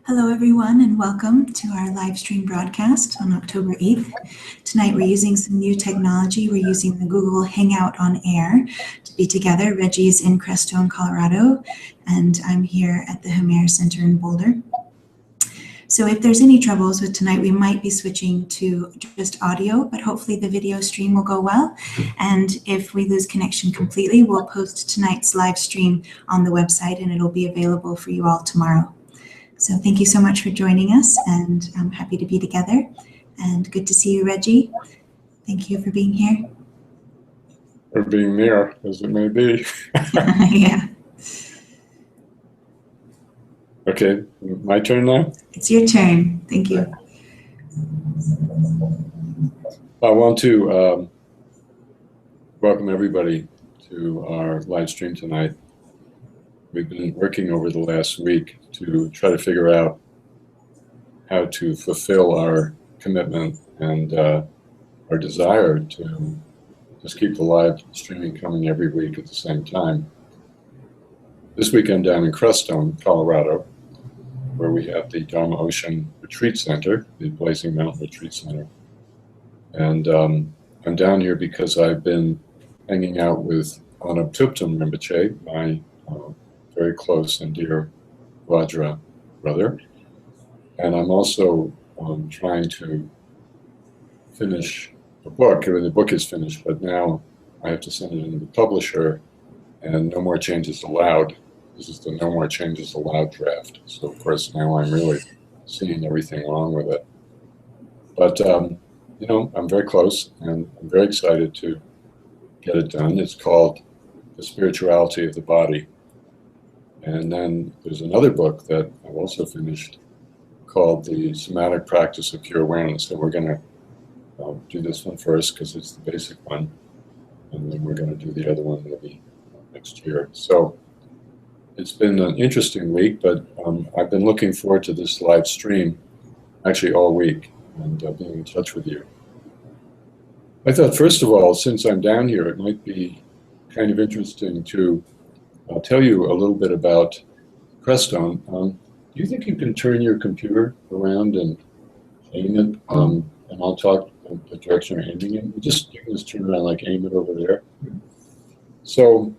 Hello, everyone, and welcome to our live stream broadcast on October 8th. Tonight, we're using some new technology. We're using the Google Hangout on Air to be together. Reggie is in Crestone, Colorado, and I'm here at the Hamer Center in Boulder. So if there's any troubles with tonight, we might be switching to just audio, but hopefully the video stream will go well. And if we lose connection completely, we'll post tonight's live stream on the website, and it'll be available for you all tomorrow. So thank you so much for joining us, and I'm happy to be together. And good to see you, Reggie. Thank you for being here. Or being near, as it may be. Yeah. Okay, my turn now? It's your turn. Thank you. I want to welcome everybody to our live stream tonight. We've been working over the last week to try to figure out how to fulfill our commitment and our desire to just keep the live streaming coming every week at the same time. This week I'm down in Crestone, Colorado, where we have the Dharma Ocean Retreat Center, the Blazing Mountain Retreat Center. And I'm down here because I've been hanging out with Anuptuptum Rinpoche, my very close and dear Vajra brother. And I'm also trying to finish a book. I mean, the book is finished, but now I have to send it into the publisher, and no more changes allowed. This is the no more changes allowed draft. So of course now I'm really seeing everything wrong with it. But you know, I'm very close, and I'm very excited to get it done. It's called The Spirituality of the Body. And then there's another book that I've also finished called The Somatic Practice of Pure Awareness. So we're going to do this one first because it's the basic one, and then we're going to do the other one maybe next year. So it's been an interesting week, but I've been looking forward to this live stream actually all week and being in touch with you. I thought, first of all, since I'm down here, it might be kind of interesting to tell you a little bit about Crestone. Do you think you can turn your computer around and aim it? And I'll talk the direction you're aiming in. You can just turn around, like aim it over there. So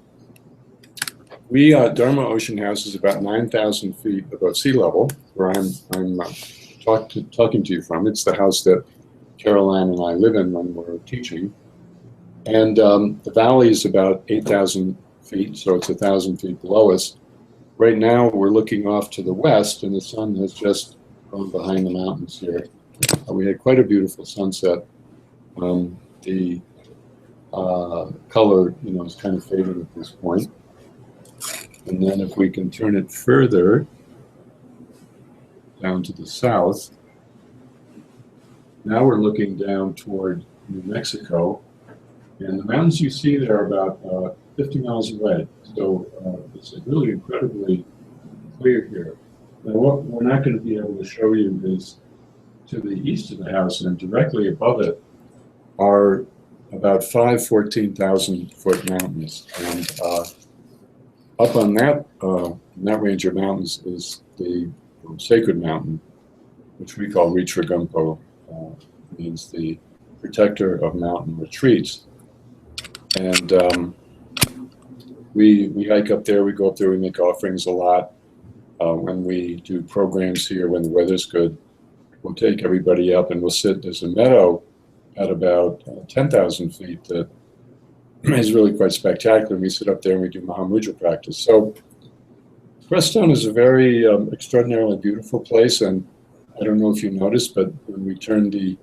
we, Dharma Ocean House is about 9,000 feet above sea level, where I'm talking to you from. It's the house that Caroline and I live in when we're teaching. And the valley is about 8,000 feet, so it's 1,000 feet below us. Right now we're looking off to the west, and the sun has just gone behind the mountains here. We had quite a beautiful sunset. The color, you know, is kind of fading at this point. And then if we can turn it further down to the south, now we're looking down toward New Mexico, and the mountains you see there are about 50 miles away. So it's really incredibly clear here. Now what we're not going to be able to show you is to the east of the house, and directly above it are about 14,000 foot mountains. And up on that range of mountains is the sacred mountain, which we call Ritragumpo, means the protector of mountain retreats. And we hike up there, we go up there, we make offerings a lot. When we do programs here, when the weather's good, we'll take everybody up and we'll sit. There's a meadow at about 10,000 feet that is really quite spectacular. We sit up there and we do Mahamudra practice. So Crestone is a very extraordinarily beautiful place, and I don't know if you noticed, but when we turned the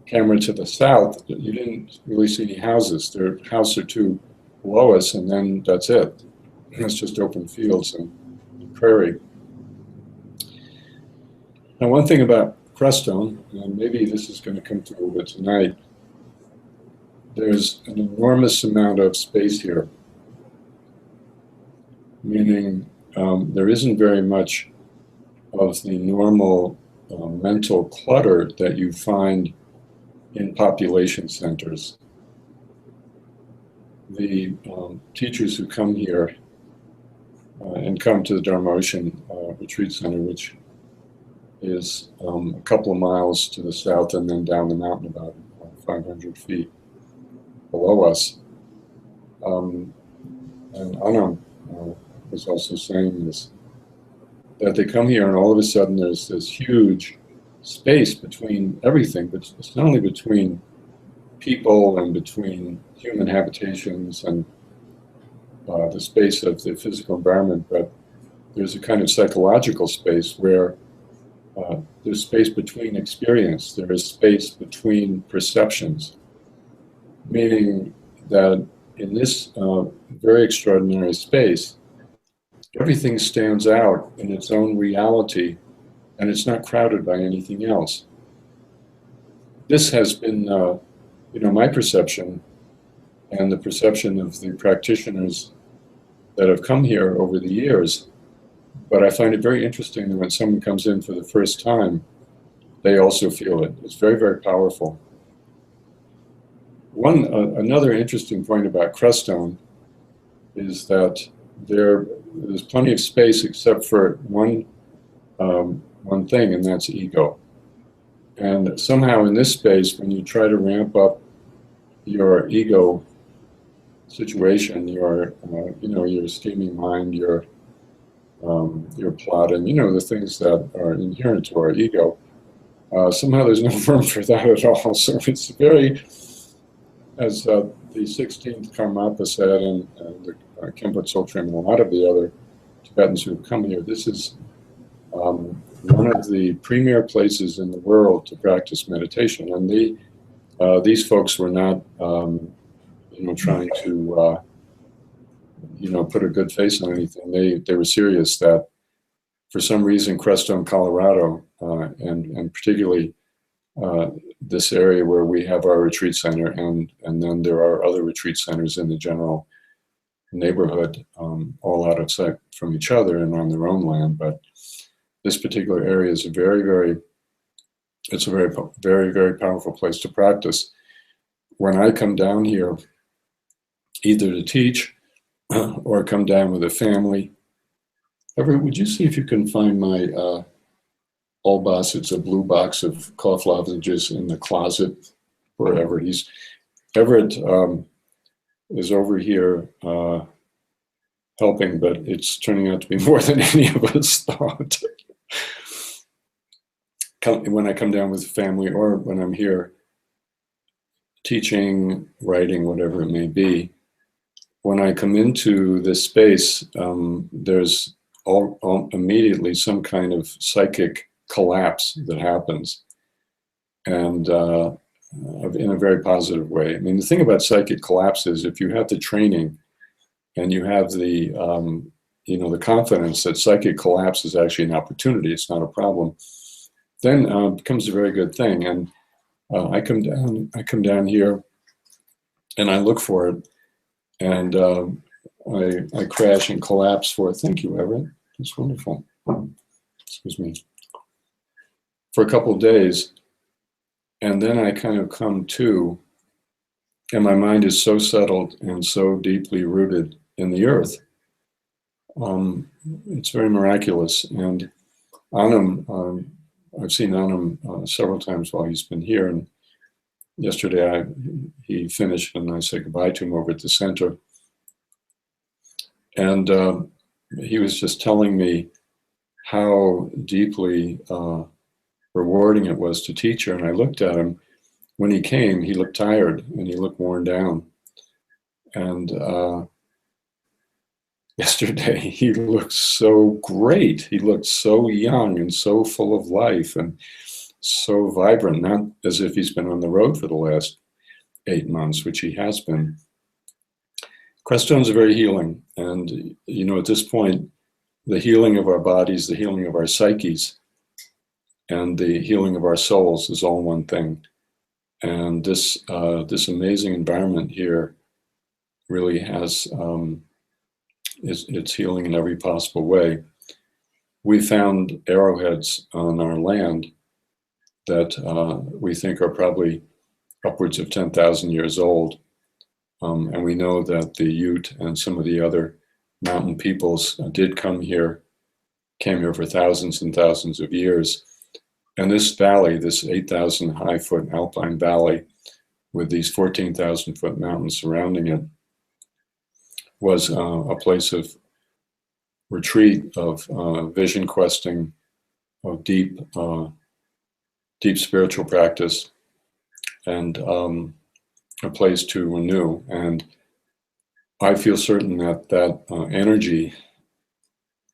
camera to the south, you didn't really see any houses. There are a house or two below us, and then that's it. It's just open fields and prairie. Now, one thing about Crestone, and maybe this is going to come through a bit tonight, there's an enormous amount of space here, meaning there isn't very much of the normal mental clutter that you find in population centers. The teachers who come here and come to the Dharma Ocean Retreat Center, which is a couple of miles to the south and then down the mountain about 500 feet below us. And Anam was also saying this, that they come here and all of a sudden there's this huge space between everything, but it's not only between people and between human habitations and the space of the physical environment, but there's a kind of psychological space where there's space between experience, there is space between perceptions, meaning that in this very extraordinary space, everything stands out in its own reality and it's not crowded by anything else. This has been, my perception and the perception of the practitioners that have come here over the years. But I find it very interesting that when someone comes in for the first time, they also feel it. It's very, very powerful. Another interesting point about Crestone is that there's plenty of space except for one thing, and that's ego. And somehow in this space, when you try to ramp up your ego situation, your scheming mind, your plot, and the things that are inherent to our ego, somehow there's no room for that at all. So it's very, as the 16th Karmapa said, and the Khenpo Tsultrim and a lot of the other Tibetans who have come here, this is one of the premier places in the world to practice meditation. And these folks were not, trying to, put a good face on anything. They were serious that for some reason Crestone, Colorado, and particularly this area where we have our retreat center, and then there are other retreat centers in the general neighborhood, all out of sight from each other and on their own land. But this particular area is a very, very powerful place to practice. When I come down here, either to teach or come down with a family. Everett, would you see if you can find my Olbas? It's a blue box of cough lozenges in the closet wherever he's. Everett is over here helping, but it's turning out to be more than any of us thought. When I come down with family or when I'm here teaching, writing, whatever it may be, when I come into this space, there's immediately some kind of psychic collapse that happens, and in a very positive way. I mean, the thing about psychic collapse is if you have the training and you have the the confidence that psychic collapse is actually an opportunity, it's not a problem, then it becomes a very good thing. And I come down here and I look for it, and I crash and collapse for it. Thank you, Everett. It's wonderful. Excuse me. For a couple of days, and then I kind of come to, and my mind is so settled and so deeply rooted in the earth. It's very miraculous. And Anam, I've seen Anam several times while he's been here, and yesterday he finished and I said goodbye to him over at the center. And he was just telling me how deeply rewarding it was to teach her. And I looked at him. When he came, he looked tired and he looked worn down. And yesterday, he looked so great. He looked so young and so full of life and so vibrant, not as if he's been on the road for the last 8 months, which he has been. Crestones are very healing. And, at this point, the healing of our bodies, the healing of our psyches, and the healing of our souls is all one thing. And this amazing environment here really has it's healing in every possible way. We found arrowheads on our land that we think are probably upwards of 10,000 years old. And we know that the Ute and some of the other mountain peoples came here for thousands and thousands of years. And this valley, this 8,000 high foot alpine valley with these 14,000 foot mountains surrounding it, was a place of retreat, of vision questing, of deep spiritual practice, and a place to renew. And I feel certain that that energy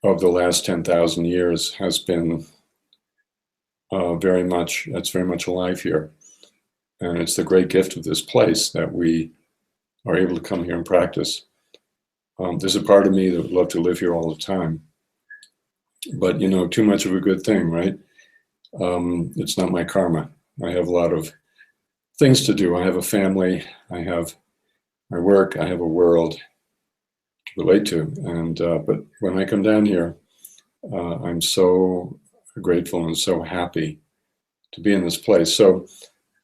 of the last 10,000 years has been very much alive here. And it's the great gift of this place that we are able to come here and practice. There's a part of me that would love to live here all the time, but you know, too much of a good thing, right? It's not my karma. I have a lot of things to do. I have a family, I have my work, I have a world to relate to. And but when I come down here, I'm so grateful and so happy to be in this place. So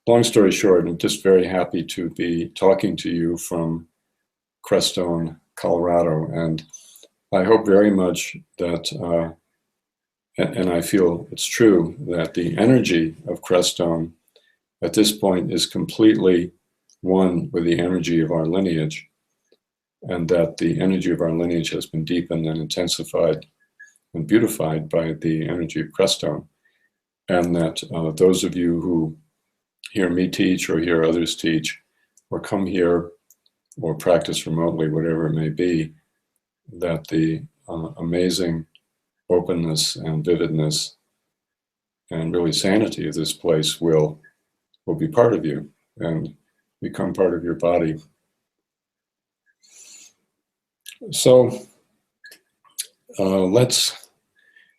long story short, I'm just very happy to be talking to you from Crestone, Colorado. And I hope very much that, and I feel it's true, that the energy of Crestone at this point is completely one with the energy of our lineage, and that the energy of our lineage has been deepened and intensified and beautified by the energy of Crestone. And that those of you who hear me teach or hear others teach or come here or practice remotely, whatever it may be, that the amazing openness and vividness and really sanity of this place will be part of you and become part of your body. So let's,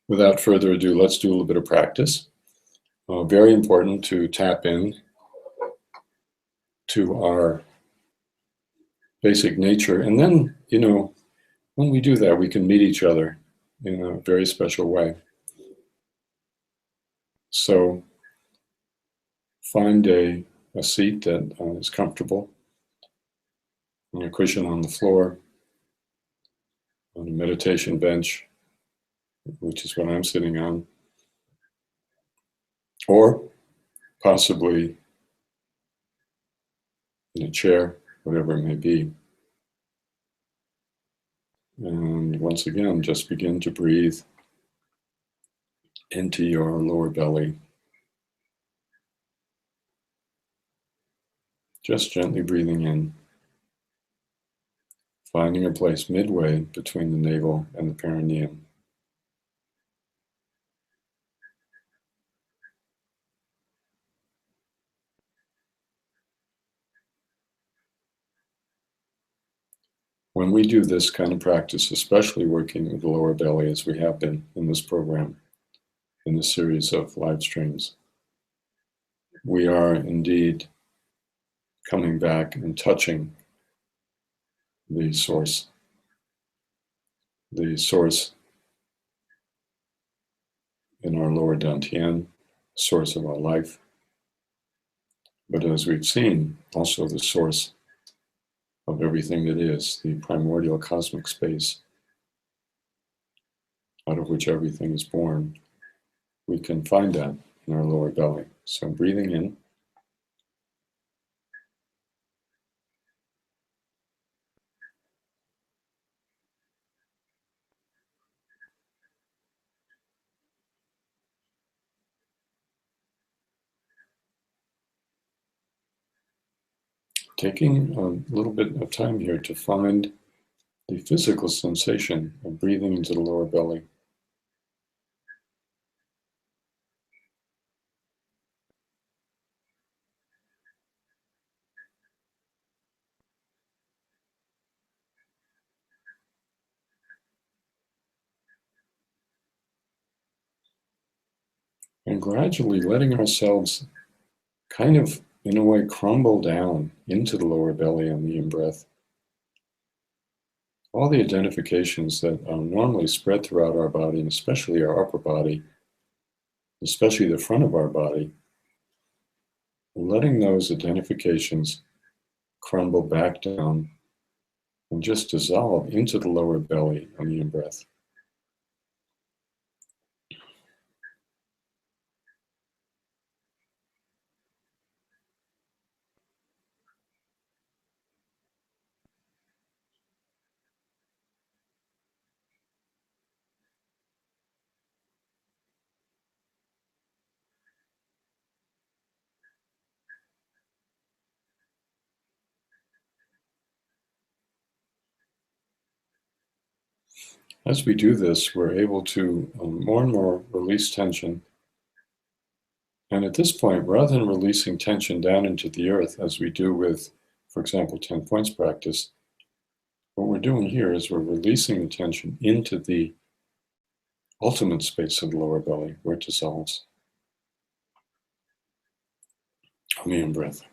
without further ado, let's do a little bit of practice. Very important to tap in to our basic nature. And then, you know, when we do that, we can meet each other in a very special way. So find a seat that is comfortable, on a cushion on the floor, on a meditation bench, which is what I'm sitting on, or possibly in a chair, whatever it may be. And once again, just begin to breathe into your lower belly. Just gently breathing in, finding a place midway between the navel and the perineum. When we do this kind of practice, especially working with the lower belly, as we have been in this program, in this series of live streams, we are indeed coming back and touching the source in our lower dantian, source of our life, but as we've seen, also the source of everything that is, the primordial cosmic space out of which everything is born. We can find that in our lower belly. So breathing in, taking a little bit of time here to find the physical sensation of breathing into the lower belly. And gradually letting ourselves kind of, in a way, crumble down into the lower belly on the in-breath. All the identifications that normally spread throughout our body, and especially our upper body, especially the front of our body, letting those identifications crumble back down and just dissolve into the lower belly on the in-breath. As we do this, we're able to more and more release tension. And at this point, rather than releasing tension down into the earth, as we do with, for example, 10 points practice, what we're doing here is we're releasing the tension into the ultimate space of the lower belly, where it dissolves. On the in-breath.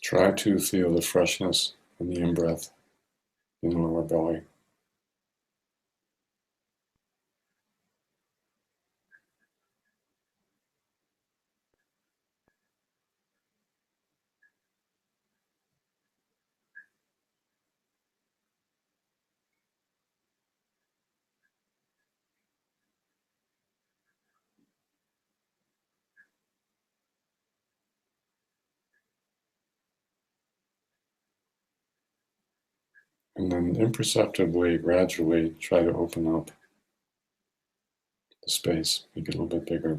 Try to feel the freshness in the in-breath in the lower belly. And then imperceptibly, gradually try to open up the space, make it a little bit bigger.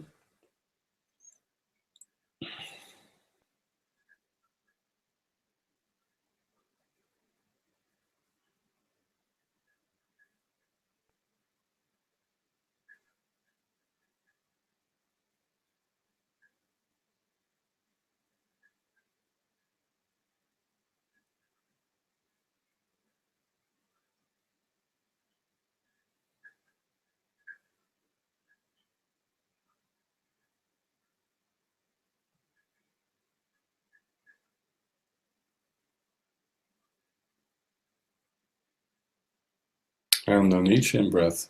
And on each in-breath,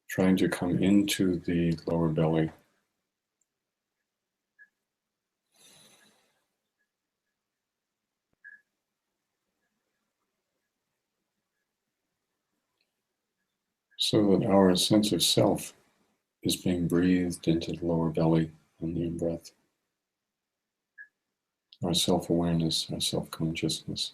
trying to come into the lower belly. So that our sense of self is being breathed into the lower belly on the in-breath. Our self-awareness, our self-consciousness.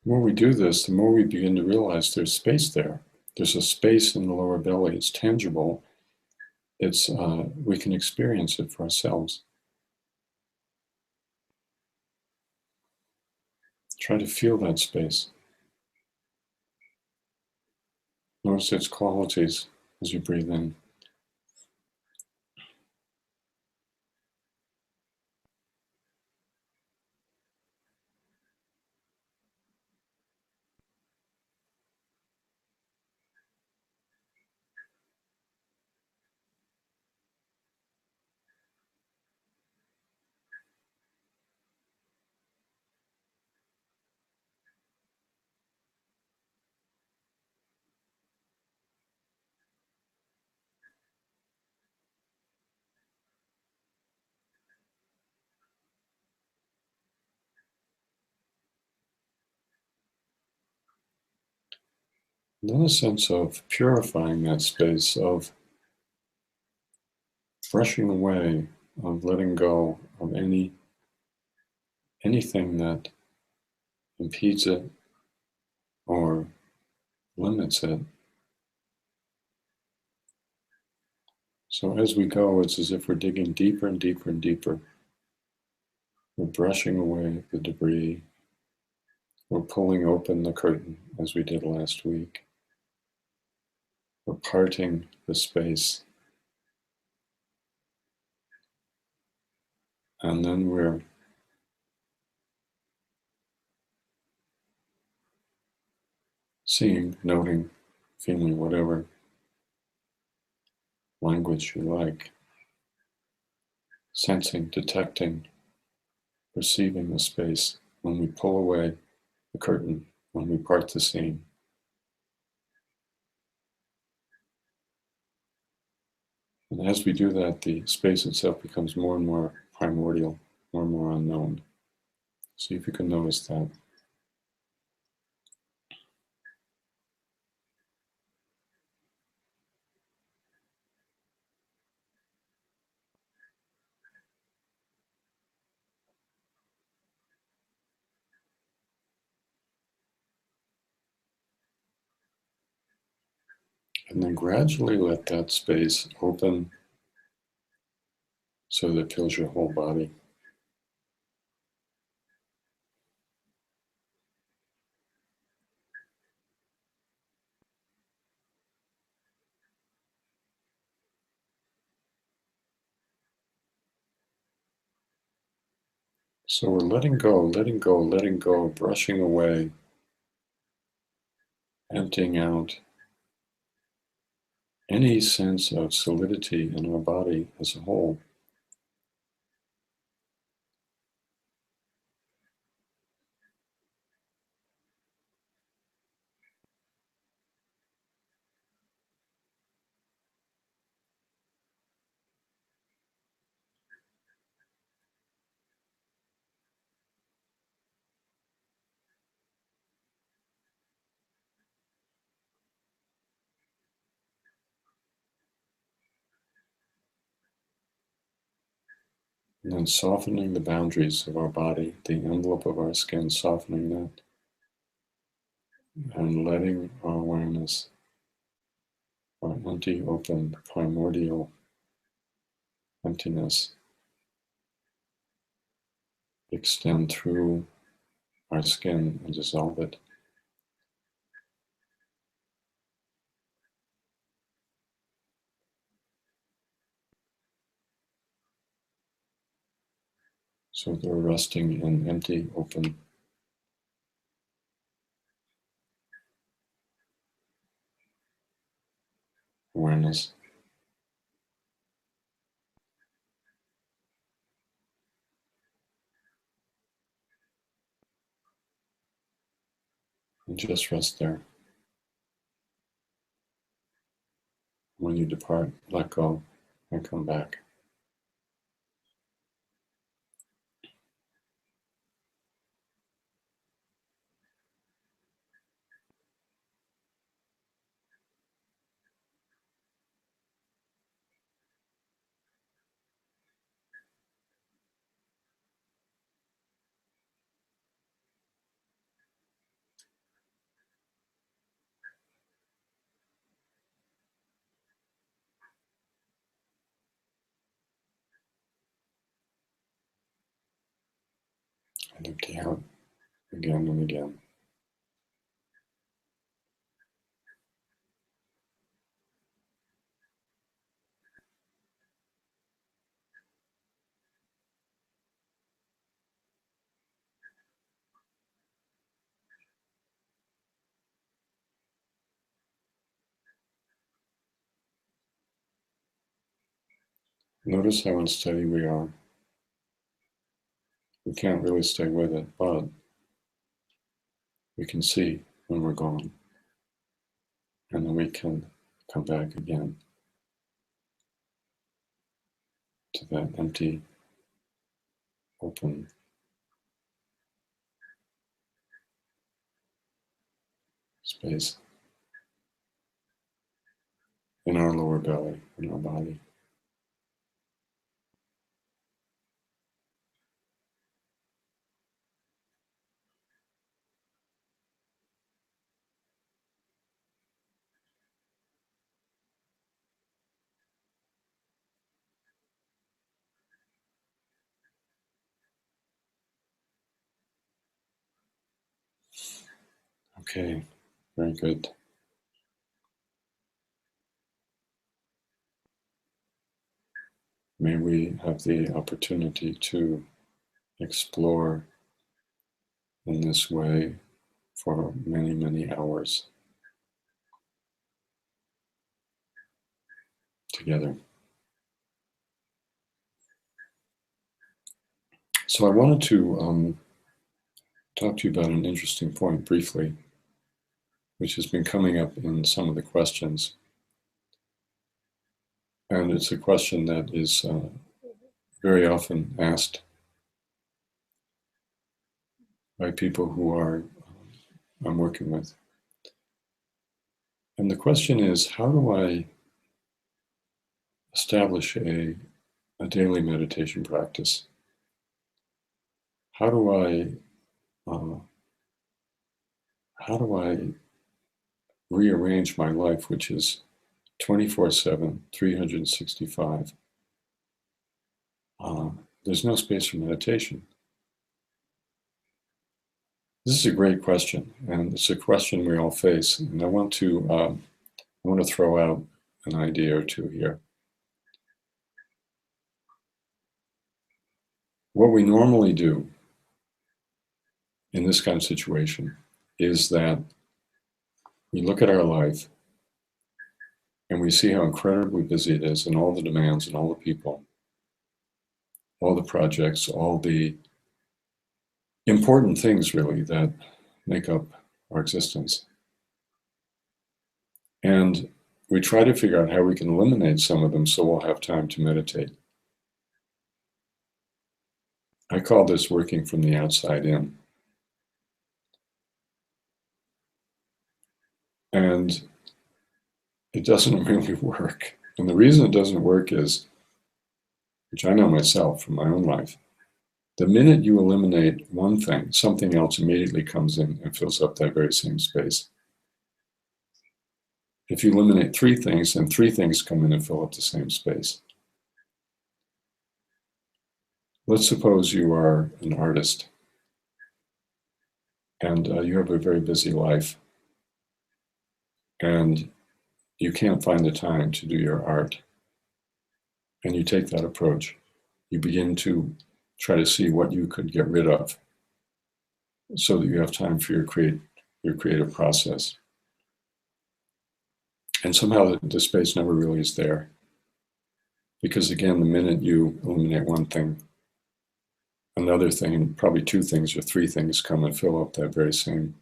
The more we do this, the more we begin to realize there's space there. There's a space in the lower belly. It's tangible. We can experience it for ourselves. Try to feel that space. Notice its qualities as you breathe in. Then a sense of purifying that space, of brushing away, of letting go of anything that impedes it or limits it. So as we go, it's as if we're digging deeper and deeper and deeper. We're brushing away the debris. We're pulling open the curtain as we did last week. we're parting the space. And then we're seeing, noting, feeling whatever language you like, sensing, detecting, perceiving the space when we pull away the curtain, when we part the seam. And as we do that, the space itself becomes more and more primordial, more and more unknown. See if you can notice that. And then gradually let that space open so that it fills your whole body. So we're letting go, letting go, letting go, brushing away, emptying out any sense of solidity in our body as a whole. And then softening the boundaries of our body, the envelope of our skin, softening that, and letting our awareness, our empty, open, primordial emptiness extend through our skin and dissolve it. So they're resting in empty, open awareness. And just rest there. When you depart, let go and come back. And empty out again and again. Notice how unsteady we are. We can't really stay with it, but we can see when we're gone. And then we can come back again to that empty, open space in our lower belly, in our body. Okay, very good. May we have the opportunity to explore in this way for many, many hours together. So I wanted to talk to you about an interesting point briefly, which has been coming up in some of the questions. And it's a question that is very often asked by people who I'm working with. And the question is, how do I establish a daily meditation practice? How do I rearrange my life, which is 24/7, 365? There's no space for meditation. This is a great question, and it's a question we all face. And I want to throw out an idea or two here. What we normally do in this kind of situation is that we look at our life and we see how incredibly busy it is, and all the demands and all the people, all the projects, all the important things really that make up our existence. And we try to figure out how we can eliminate some of them so we'll have time to meditate. I call this working from the outside in. And it doesn't really work. And the reason it doesn't work is, which I know myself from my own life, the minute you eliminate one thing, something else immediately comes in and fills up that very same space. If you eliminate three things, then three things come in and fill up the same space. Let's suppose you are an artist and you have a very busy life and you can't find the time to do your art. And you take that approach. You begin to try to see what you could get rid of so that you have time for your creative process. And somehow the space never really is there. Because again, the minute you eliminate one thing, another thing, and probably two things or three things come and fill up that very same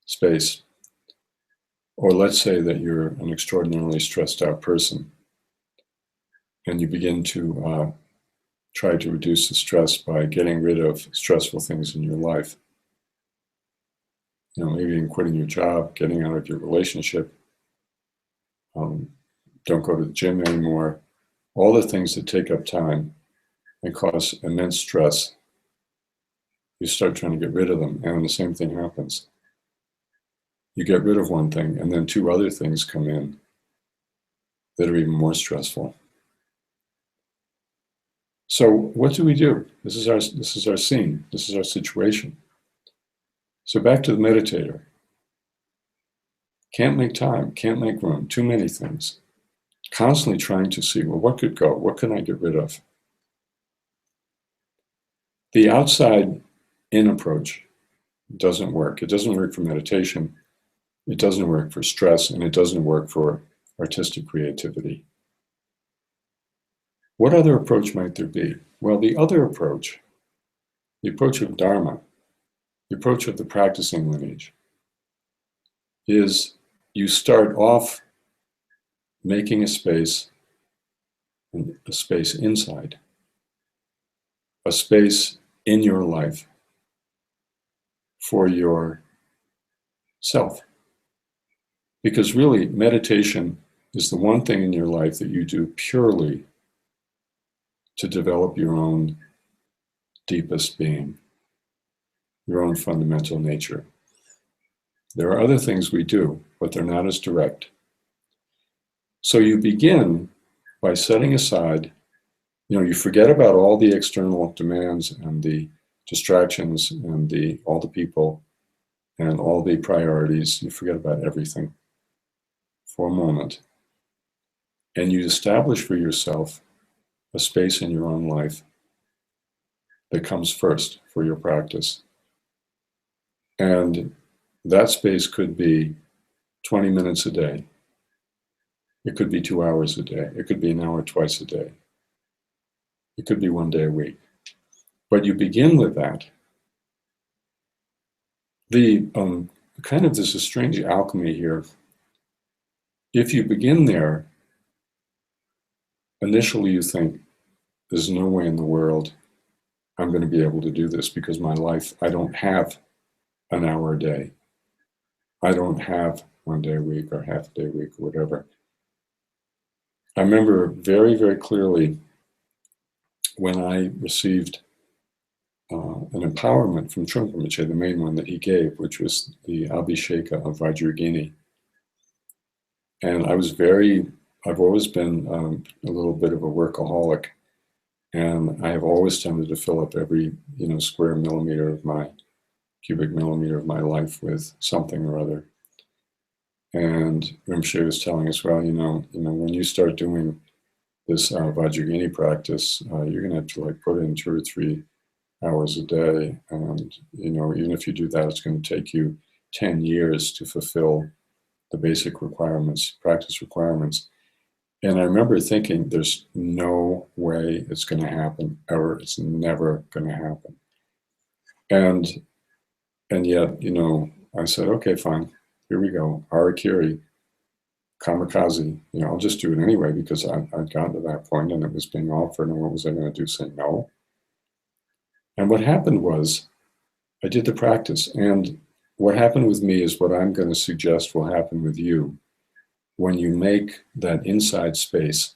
space. Or let's say that you're an extraordinarily stressed out person and you begin to try to reduce the stress by getting rid of stressful things in your life. You know, maybe in quitting your job, getting out of your relationship, don't go to the gym anymore, all the things that take up time and cause immense stress. You start trying to get rid of them, and the same thing happens. You get rid of one thing, and then two other things come in that are even more stressful. So what do we do? This is our scene. This is our situation. So back to the meditator. Can't make time, can't make room, too many things. Constantly trying to see, well, what could go? What can I get rid of? The outside in approach doesn't work. It doesn't work for meditation. It doesn't work for stress, and it doesn't work for artistic creativity. What other approach might there be? Well, the other approach, the approach of Dharma, the approach of the practicing lineage, is you start off making a space inside, a space in your life for your self. Because really, meditation is the one thing in your life that you do purely to develop your own deepest being, your own fundamental nature. There are other things we do, but they're not as direct. So you begin by setting aside, you forget about all the external demands and the distractions and all the people and all the priorities. You forget about everything for a moment. And you establish for yourself a space in your own life that comes first for your practice. And that space could be 20 minutes a day. It could be 2 hours a day. It could be an hour twice a day. It could be 1 day a week. But you begin with that. There's a strange alchemy here. If you begin there, initially you think, there's no way in the world I'm going to be able to do this because my life, I don't have an hour a day. I don't have 1 day a week or half a day a week or whatever. I remember very, very clearly when I received an empowerment from Trungpa Rinpoche, the main one that he gave, which was the Abhisheka of Vajrayogini. And I've always been a little bit of a workaholic, and I have always tended to fill up every square millimeter of my cubic millimeter of my life with something or other. And Rinpoche was telling us, well, when you start doing this Vajrayogini practice, you're going to have to put in 2 or 3 hours a day, and even if you do that, it's going to take you 10 years to fulfill the basic requirements, practice requirements. And I remember thinking, there's no way it's going to happen ever. It's never going to happen. And yet, I said, okay, fine, here we go, harakiri, kamikaze. I'll just do it anyway because I'd gotten to that point and it was being offered, and what was I going to do? Say no? And what happened was, I did the practice, and what happened with me is what I'm going to suggest will happen with you. When you make that inside space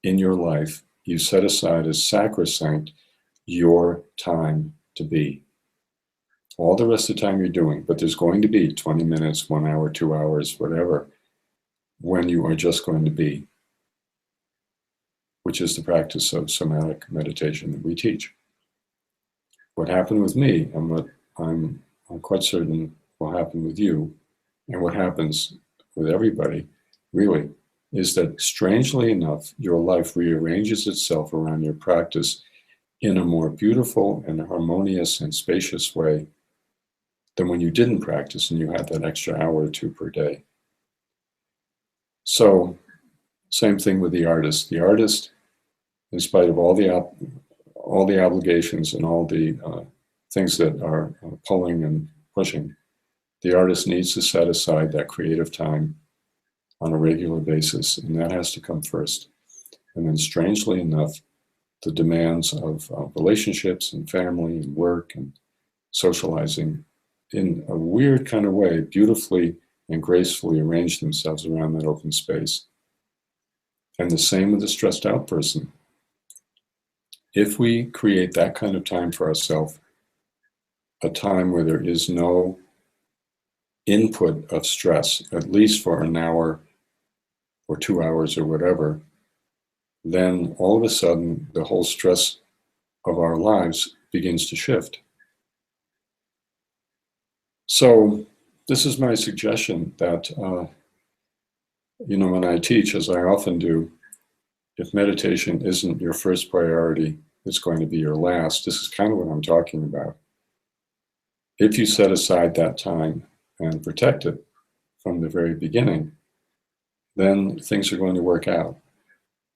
in your life, you set aside as sacrosanct your time to be. All the rest of the time you're doing, but there's going to be 20 minutes, 1 hour, 2 hours, whatever, when you are just going to be, which is the practice of somatic meditation that we teach. What happened with me, and what I'm quite certain will happen with you, and what happens with everybody, really, is that strangely enough, your life rearranges itself around your practice in a more beautiful and harmonious and spacious way than when you didn't practice and you had that extra hour or 2 per day. So, same thing with the artist. The artist, in spite of all the obligations and all the things that are pulling and pushing, the artist needs to set aside that creative time on a regular basis, and that has to come first. And then, strangely enough, the demands of relationships and family and work and socializing, in a weird kind of way, beautifully and gracefully arrange themselves around that open space. And the same with the stressed out person. If we create that kind of time for ourselves, a time where there is no input of stress, at least for an hour or 2 hours or whatever, then all of a sudden the whole stress of our lives begins to shift. So this is my suggestion that, when I teach, as I often do, if meditation isn't your first priority, it's going to be your last. This is kind of what I'm talking about. If you set aside that time and protect it from the very beginning, then things are going to work out.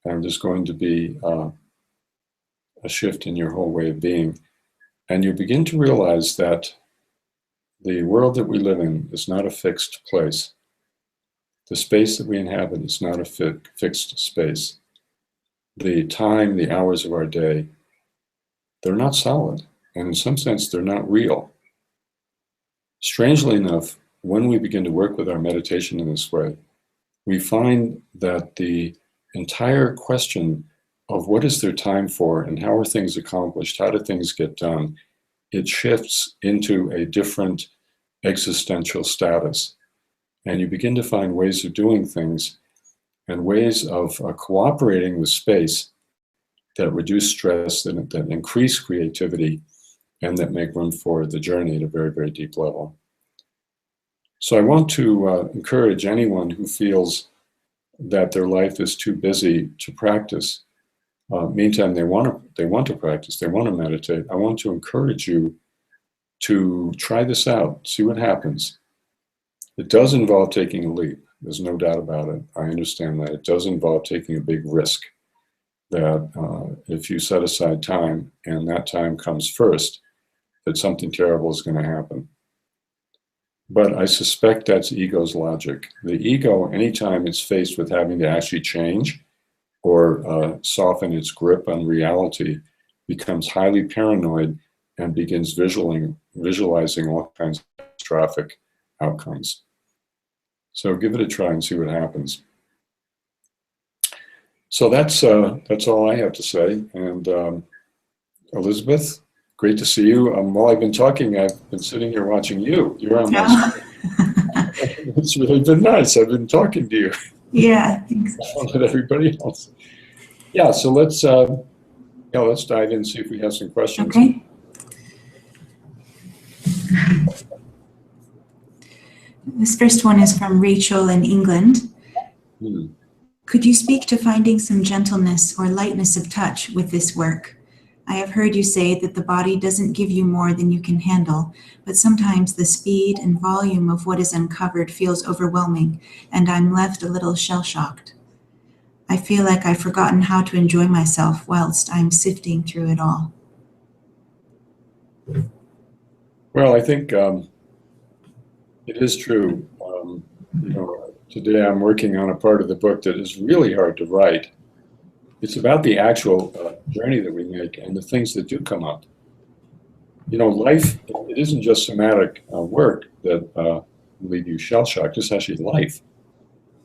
And there's going to be a shift in your whole way of being. And you begin to realize that the world that we live in is not a fixed place. The space that we inhabit is not a fixed space. The time, the hours of our day, they're not solid. And in some sense, they're not real. Strangely enough, when we begin to work with our meditation in this way, we find that the entire question of what is there time for and how are things accomplished, how do things get done, it shifts into a different existential status. And you begin to find ways of doing things and ways of cooperating with space that reduce stress, that increase creativity, and that make room for the journey at a very, very deep level. So I want to encourage anyone who feels that their life is too busy to practice, Meantime, they want to practice, they want to meditate. I want to encourage you to try this out, see what happens. It does involve taking a leap. There's no doubt about it. I understand that. It does involve taking a big risk, that if you set aside time and that time comes first, that something terrible is going to happen. But I suspect that's ego's logic. The ego, anytime it's faced with having to actually change or soften its grip on reality, becomes highly paranoid and begins visualizing all kinds of catastrophic outcomes. So give it a try and see what happens. So that's all I have to say. And Elizabeth, great to see you. While I've been talking, I've been sitting here watching you. You're on my screen. It's really been nice. I've been talking to you. Yeah, thanks. With everybody else. Yeah, so let's dive in and see if we have some questions. Okay. This first one is from Rachel in England. Could you speak to finding some gentleness or lightness of touch with this work? I have heard you say that the body doesn't give you more than you can handle, but sometimes the speed and volume of what is uncovered feels overwhelming, and I'm left a little shell-shocked. I feel like I've forgotten how to enjoy myself whilst I'm sifting through it all. Well, I think it is true. Today I'm working on a part of the book that is really hard to write. It's about the actual journey that we make and the things that do come up. Life, it isn't just somatic work that leave you shell-shocked. It's actually life.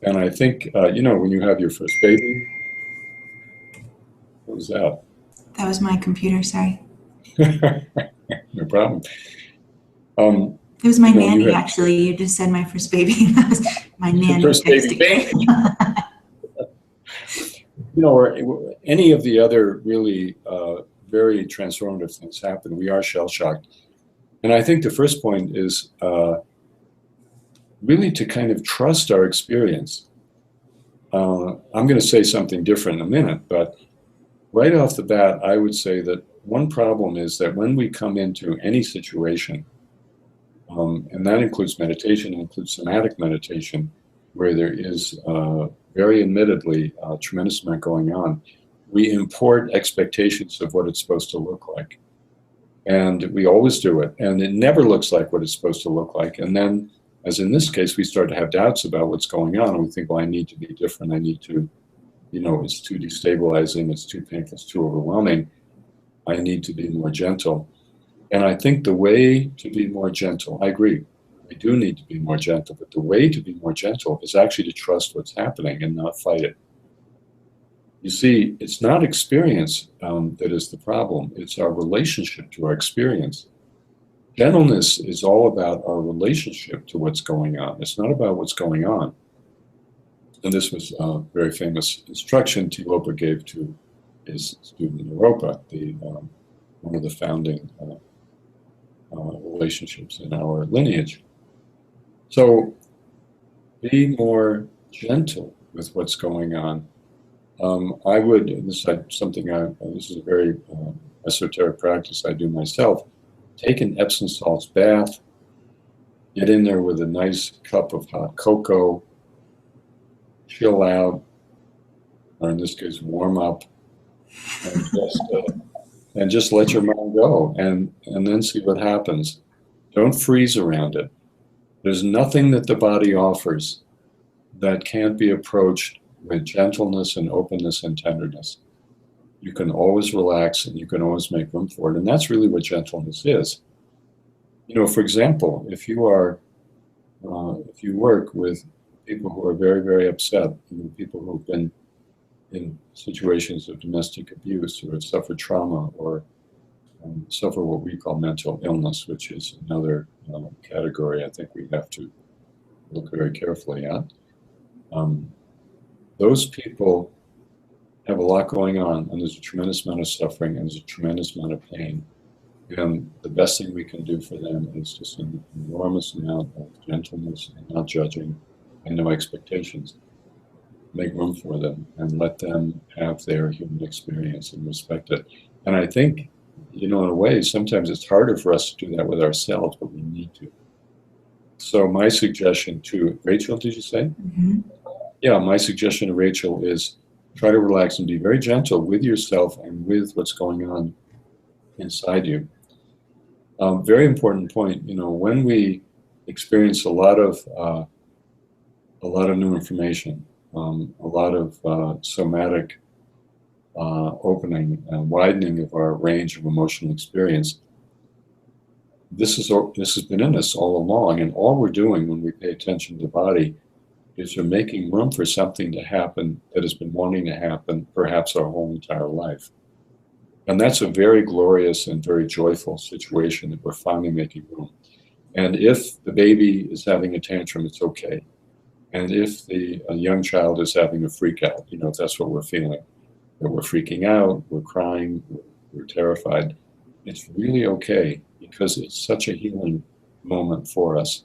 And I think, when you have your first baby, what was that? That was my computer, sorry. No problem. It was my nanny, actually. You just said my first baby. That was my nanny first texting. baby. Or any of the other really very transformative things happen, we are shell-shocked. And I think the first point is really to kind of trust our experience. I'm going to say something different in a minute, but right off the bat, I would say that one problem is that when we come into any situation, and that includes meditation, includes somatic meditation, where there is very admittedly a tremendous amount going on, we import expectations of what it's supposed to look like. And we always do it. And it never looks like what it's supposed to look like. And then, as in this case, we start to have doubts about what's going on. And we think, well, I need to be different. I need to, it's too destabilizing. It's too painful. It's too overwhelming. I need to be more gentle. And I think the way to be more gentle, I agree, we do need to be more gentle, but the way to be more gentle is actually to trust what's happening and not fight it. You see, it's not experience that is the problem. It's our relationship to our experience. Gentleness is all about our relationship to what's going on. It's not about what's going on. And this was a very famous instruction Tilopa gave to his student Europa, one of the founding relationships in our lineage. So be more gentle with what's going on. I would, this is a very esoteric practice I do myself, take an Epsom salts bath, get in there with a nice cup of hot cocoa, chill out, or in this case, warm up, and just let your mind go, and then see what happens. Don't freeze around it. There's nothing that the body offers that can't be approached with gentleness and openness and tenderness. You can always relax and you can always make room for it. And that's really what gentleness is. For example, if you work with people who are very, very upset, people who've been in situations of domestic abuse or have suffered trauma or suffer what we call mental illness, which is another category I think we have to look very carefully at. Those people have a lot going on, and there's a tremendous amount of suffering, and there's a tremendous amount of pain. And the best thing we can do for them is just an enormous amount of gentleness and not judging and no expectations. make room for them and let them have their human experience and respect it. And I think, in a way, sometimes it's harder for us to do that with ourselves, but we need to. So my suggestion to Rachel, did you say? Mm-hmm. Yeah, my suggestion to Rachel is try to relax and be very gentle with yourself and with what's going on inside you. Very important point. When we experience a lot of new information, a lot of somatic opening and widening of our range of emotional experience. This has been in us all along, and all we're doing when we pay attention to the body is we're making room for something to happen that has been wanting to happen perhaps our whole entire life. And that's a very glorious and very joyful situation that we're finally making room. And if the baby is having a tantrum, it's okay. And if a young child is having a freak out, if that's what we're feeling, that we're freaking out, we're crying, we're terrified, it's really okay because it's such a healing moment for us.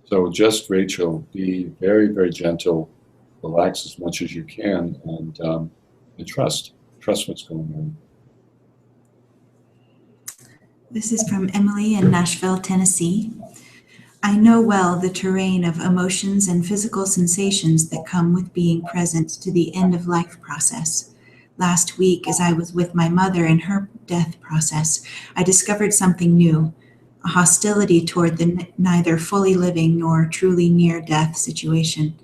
So just, Rachel, be very, very gentle, relax as much as you can, and trust what's going on. This is from Emily in Nashville, Tennessee. I know well the terrain of emotions and physical sensations that come with being present to the end of life process. Last week, as I was with my mother in her death process, I discovered something new, a hostility toward the neither fully living nor truly near death situation.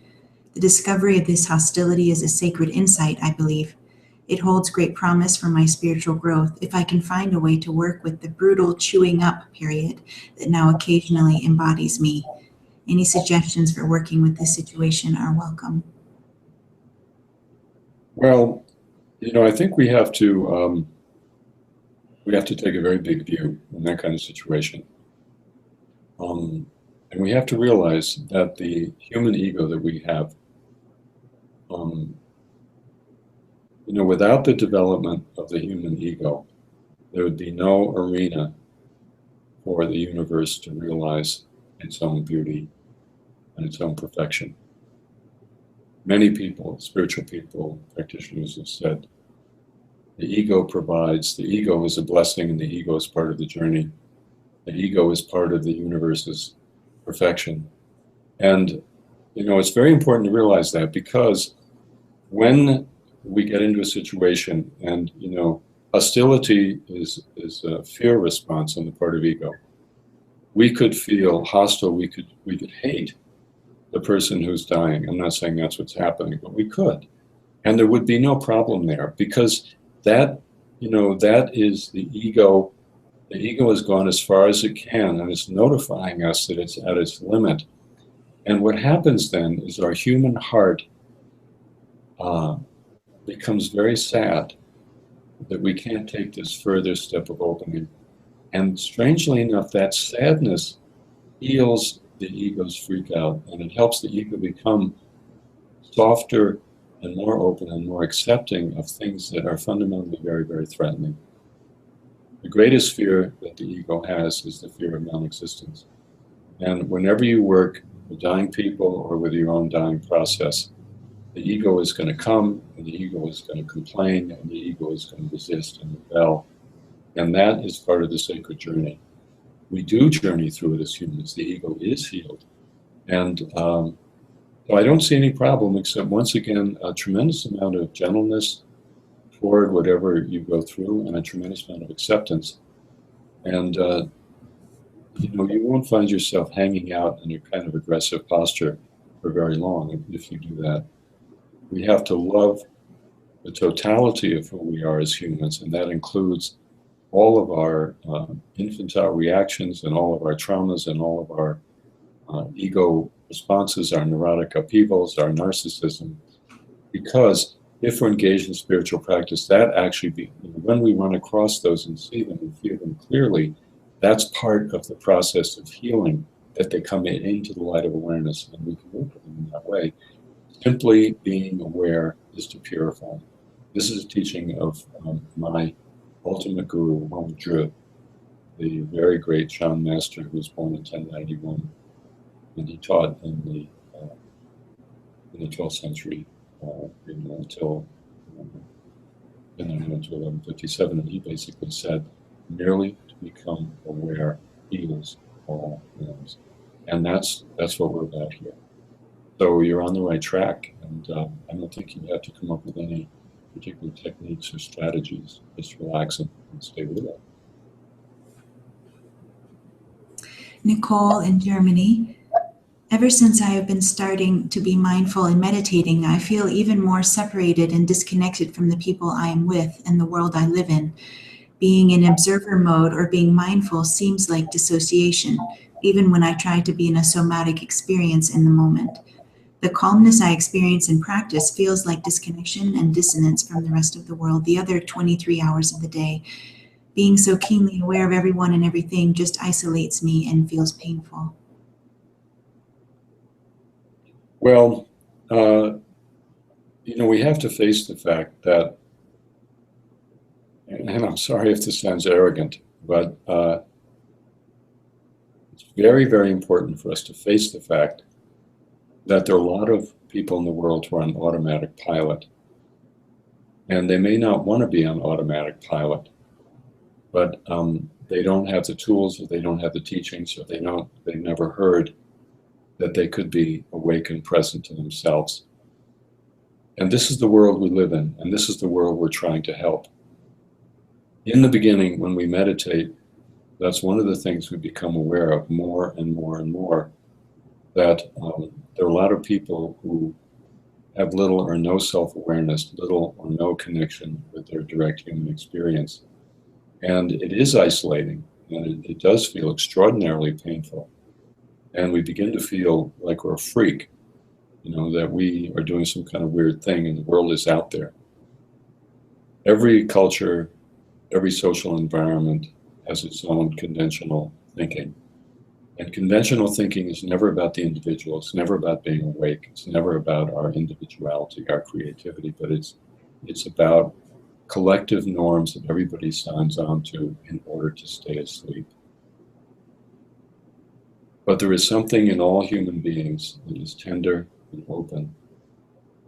The discovery of this hostility is a sacred insight, I believe. It holds great promise for my spiritual growth if I can find a way to work with the brutal chewing up period that now occasionally embodies me. Any suggestions for working with this situation are welcome. Well, I think we have to take a very big view in that kind of situation. And we have to realize that the human ego that we have, without the development of the human ego, there would be no arena for the universe to realize its own beauty and its own perfection. Many people, spiritual people, practitioners have said, the ego provides, the ego is a blessing and the ego is part of the journey. The ego is part of the universe's perfection. And, it's very important to realize that, because when we get into a situation and, hostility is a fear response on the part of ego. We could feel hostile, we could hate the person who's dying. I'm not saying that's what's happening, but we could. And there would be no problem there, because that is the ego. The ego has gone as far as it can, and it's notifying us that it's at its limit. And what happens then is our human heart becomes very sad that we can't take this further step of opening. And strangely enough, that sadness heals the ego's freak out, and it helps the ego become softer and more open and more accepting of things that are fundamentally very, very threatening. The greatest fear that the ego has is the fear of non-existence. And whenever you work with dying people or with your own dying process, the ego is going to come, and the ego is going to complain, and the ego is going to resist and rebel. And that is part of the sacred journey. We do journey through it as humans. The ego is healed. And so I don't see any problem, except, once again, a tremendous amount of gentleness toward whatever you go through, and a tremendous amount of acceptance. And you won't find yourself hanging out in a kind of aggressive posture for very long if you do that. We have to love the totality of who we are as humans, and that includes all of our infantile reactions and all of our traumas and all of our ego responses, our neurotic upheavals, our narcissism. Because if we're engaged in spiritual practice, that actually, when we run across those and see them and feel them clearly, that's part of the process of healing, that they come into the light of awareness, and we can work with them in that way. Simply being aware is to purify. This is a teaching of my ultimate guru, Wang Zhi, the very great Chan master who was born in 1091, and he taught in the 12th century until and then I went to 1157, and he basically said, merely to become aware heals all wounds. And that's what we're about here. So you're on the right track, and I don't think you have to come up with any particular techniques or strategies. Just relax and stay with it. Nicole in Germany. Ever since I have been starting to be mindful and meditating, I feel even more separated and disconnected from the people I am with and the world I live in. Being in observer mode or being mindful seems like dissociation, even when I try to be in a somatic experience in the moment. The calmness I experience in practice feels like disconnection and dissonance from the rest of the world, the other 23 hours of the day. Being so keenly aware of everyone and everything just isolates me and feels painful. Well, we have to face the fact that, and I'm sorry if this sounds arrogant, but it's very, very important for us to face the fact that there are a lot of people in the world who are on automatic pilot. And they may not want to be on automatic pilot, but they don't have the tools, or they don't have the teachings, or they've never heard that they could be awake and present to themselves. And this is the world we live in, and this is the world we're trying to help. In the beginning, when we meditate, that's one of the things we become aware of more and more and more, that there are a lot of people who have little or no self-awareness, little or no connection with their direct human experience. And it is isolating, and it does feel extraordinarily painful. And we begin to feel like we're a freak, that we are doing some kind of weird thing and the world is out there. Every culture, every social environment has its own conventional thinking. And conventional thinking is never about the individual. It's never about being awake. It's never about our individuality, our creativity, but it's about collective norms that everybody signs on to in order to stay asleep. But there is something in all human beings that is tender and open.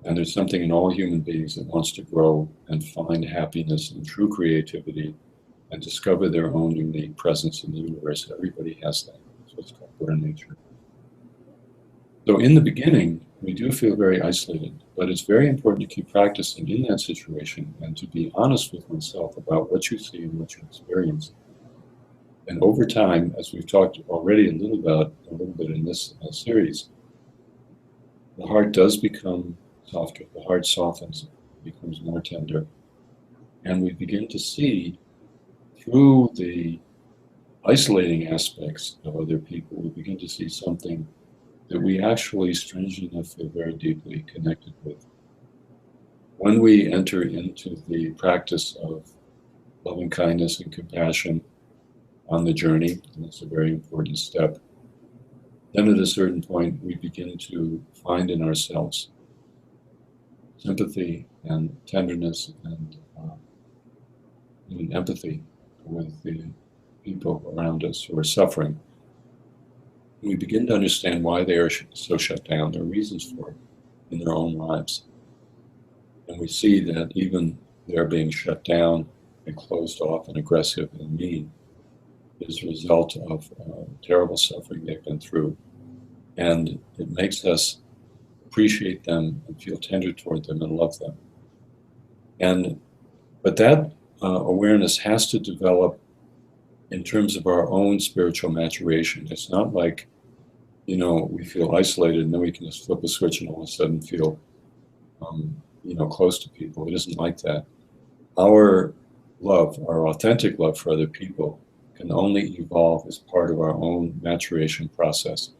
And there's something in all human beings that wants to grow and find happiness and true creativity and discover their own unique presence in the universe. Everybody has that. That's what's called Buddha nature. So in the beginning, we do feel very isolated, but it's very important to keep practicing in that situation and to be honest with oneself about what you see and what you experience. And over time, as we've talked already a little bit in this series, the heart does become softer. The heart softens, becomes more tender, and we begin to see through the isolating aspects of other people. We begin to see something that we actually, strangely enough, feel very deeply connected with. When we enter into the practice of loving kindness and compassion on the journey, and that's a very important step, then at a certain point we begin to find in ourselves sympathy and tenderness and even empathy with the people around us who are suffering. We begin to understand why they are so shut down. There are reasons for it in their own lives. And we see that even their being shut down and closed off and aggressive and mean is a result of terrible suffering they've been through. And it makes us appreciate them and feel tender toward them and love them. But that awareness has to develop in terms of our own spiritual maturation. It's not like, we feel isolated and then we can just flip a switch and all of a sudden feel, close to people. It isn't like that. Our love, our authentic love for other people can only evolve as part of our own maturation process.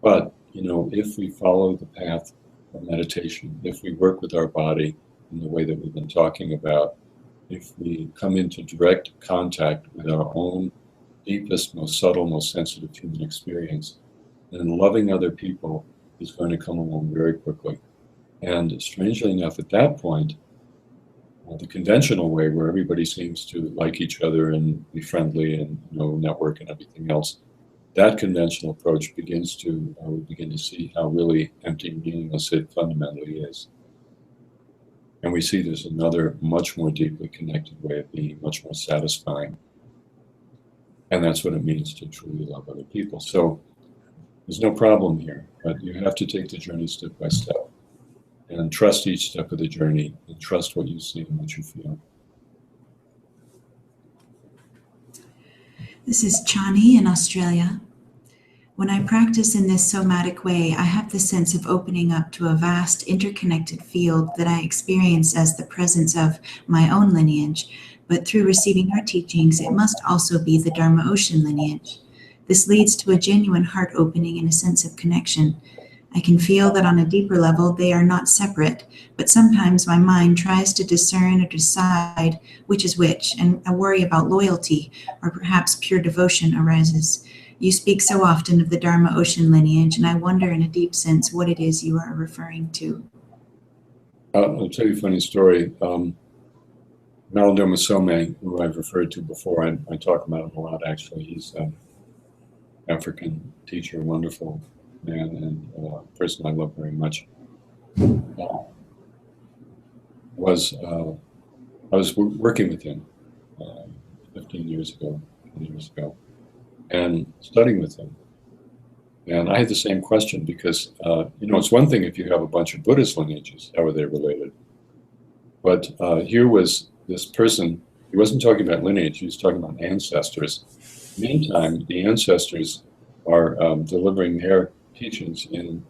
But, if we follow the path of meditation, if we work with our body in the way that we've been talking about, if we come into direct contact with our own deepest, most subtle, most sensitive human experience, then loving other people is going to come along very quickly. And strangely enough, at that point, the conventional way where everybody seems to like each other and be friendly and network and everything else, that conventional approach we begin to see how really empty and meaningless it fundamentally is. And we see there's another much more deeply connected way of being, much more satisfying. And that's what it means to truly love other people. So there's no problem here, but you have to take the journey step by step and trust each step of the journey and trust what you see and what you feel. This is Chani in Australia. When I practice in this somatic way, I have the sense of opening up to a vast interconnected field that I experience as the presence of my own lineage, but through receiving our teachings, it must also be the Dharma Ocean lineage. This leads to a genuine heart opening and a sense of connection. I can feel that on a deeper level, they are not separate, but sometimes my mind tries to discern or decide which is which, and a worry about loyalty or perhaps pure devotion arises. You speak so often of the Dharma Ocean lineage, and I wonder in a deep sense what it is you are referring to. I'll tell you a funny story. Malodoma Some, who I've referred to before, I talk about him a lot actually. He's an African teacher, wonderful man, and a person I love very much. I was working with him 15 years ago, 20 years ago, and studying with him. And I had the same question because, it's one thing if you have a bunch of Buddhist lineages, how are they related? But here was this person, he wasn't talking about lineage, he was talking about ancestors. Meantime, the ancestors are delivering their teachings in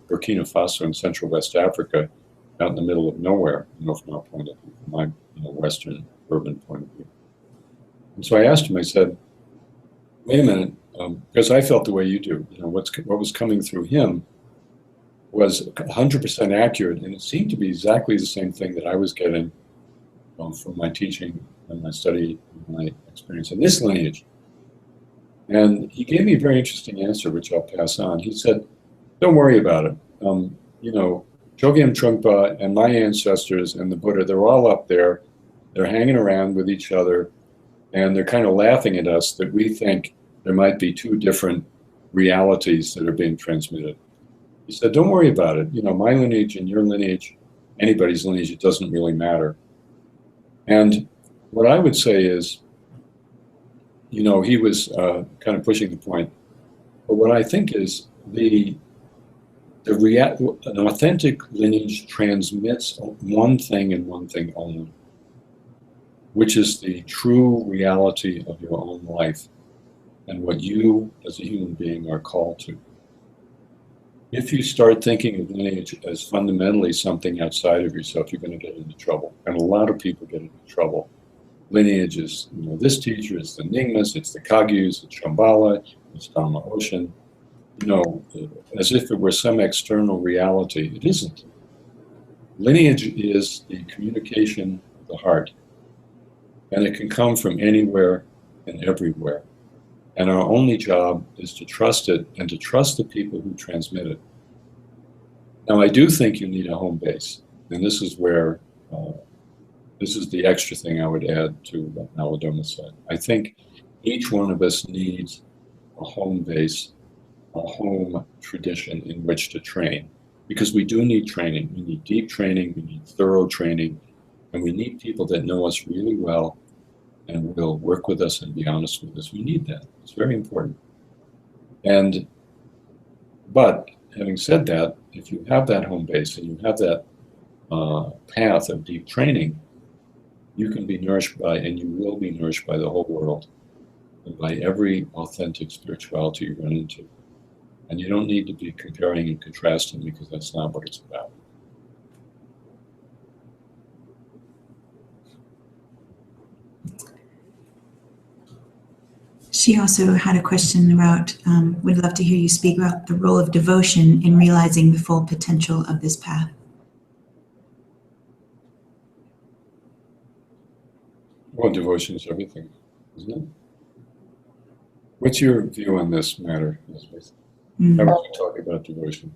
Burkina Faso in Central West Africa, out in the middle of nowhere, from our point of view, from my Western urban point of view. And so I asked him, I said, wait a minute, because I felt the way you do. What was coming through him was 100% accurate, and it seemed to be exactly the same thing that I was getting from my teaching and my study and my experience in this lineage. And he gave me a very interesting answer, which I'll pass on. He said, don't worry about it. Chogyam Trungpa and my ancestors and the Buddha, they're all up there. They're hanging around with each other, and they're kind of laughing at us that we think there might be two different realities that are being transmitted. He said, don't worry about it. My lineage and your lineage, anybody's lineage, it doesn't really matter. And what I would say is, he was kind of pushing the point. But what I think is an authentic lineage transmits one thing and one thing only, which is the true reality of your own life and what you as a human being are called to. If you start thinking of lineage as fundamentally something outside of yourself, you're going to get into trouble. And a lot of people get into trouble. Lineage is, this teacher, it's the Nyingmas, it's the Kagyus, it's Shambhala, it's Dharma Ocean, as if it were some external reality. It isn't. Lineage is the communication of the heart, and it can come from anywhere and everywhere. And our only job is to trust it and to trust the people who transmit it. Now, I do think you need a home base, and this is where this is the extra thing I would add to what Malodoma said. I think each one of us needs a home base, a home tradition in which to train, because we do need training. We need deep training, we need thorough training, and we need people that know us really well and will work with us and be honest with us. We need that. It's very important. But having said that, if you have that home base and you have that path of deep training, you can be nourished by, and you will be nourished by the whole world, and by every authentic spirituality you run into. And you don't need to be comparing and contrasting, because that's not what it's about. She also had a question about, would love to hear you speak about the role of devotion in realizing the full potential of this path. Well, devotion is everything, isn't it? What's your view on this matter, Elizabeth? How would you talk about devotion?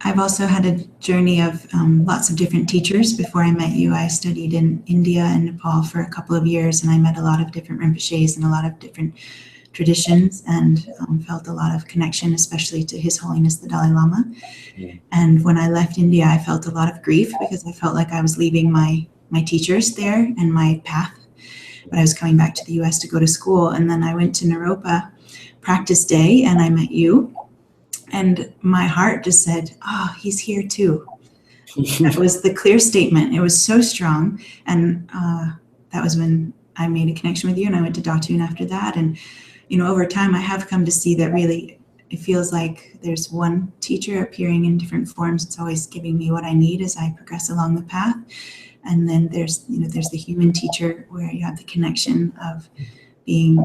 I've also had a journey of lots of different teachers. Before I met you, I studied in India and Nepal for a couple of years, and I met a lot of different Rinpoches and a lot of different traditions, and felt a lot of connection, especially to His Holiness the Dalai Lama. Yeah. And when I left India, I felt a lot of grief because I felt like I was leaving my teachers there and my path. But I was coming back to the US to go to school. And then I went to Naropa practice day and I met you. And my heart just said, oh, he's here too. That was the clear statement. It was so strong. And that was when I made a connection with you, and I went to Datun after that. And, over time, I have come to see that really it feels like there's one teacher appearing in different forms. It's always giving me what I need as I progress along the path. And then there's the human teacher where you have the connection of being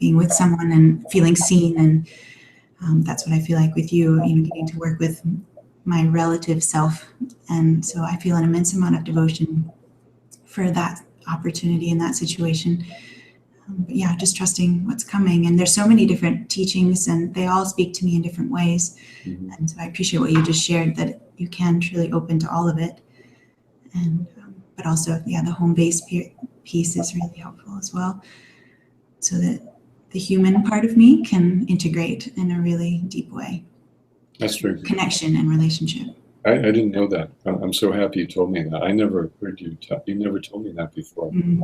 with someone and feeling seen. And that's what I feel like with you, getting to work with my relative self. And so I feel an immense amount of devotion for that opportunity in that situation. But yeah, just trusting what's coming. And there's so many different teachings and they all speak to me in different ways. Mm-hmm. And so I appreciate what you just shared, that you can truly open to all of it. And but also, the home-based piece is really helpful as well, so that the human part of me can integrate in a really deep way. That's true. Connection and relationship. I didn't know that. I'm so happy you told me that. I never heard you. You never told me that before. Mm-hmm.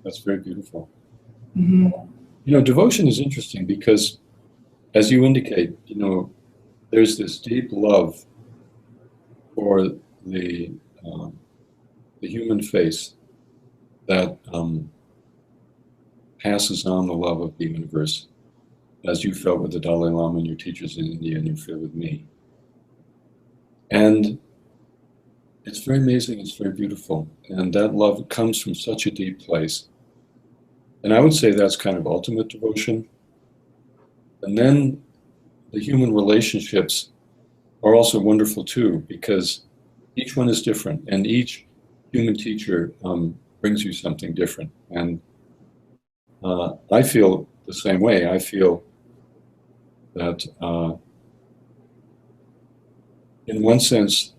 That's very beautiful. Mm-hmm. Devotion is interesting because, as you indicate, there's this deep love for the human face that passes on the love of the universe, as you felt with the Dalai Lama and your teachers in India, and you feel with me. And it's very amazing, it's very beautiful. And that love comes from such a deep place. And I would say that's kind of ultimate devotion. And then the human relationships are also wonderful too, because each one is different, and each human teacher brings you something different. And I feel the same way. I feel that in one sense,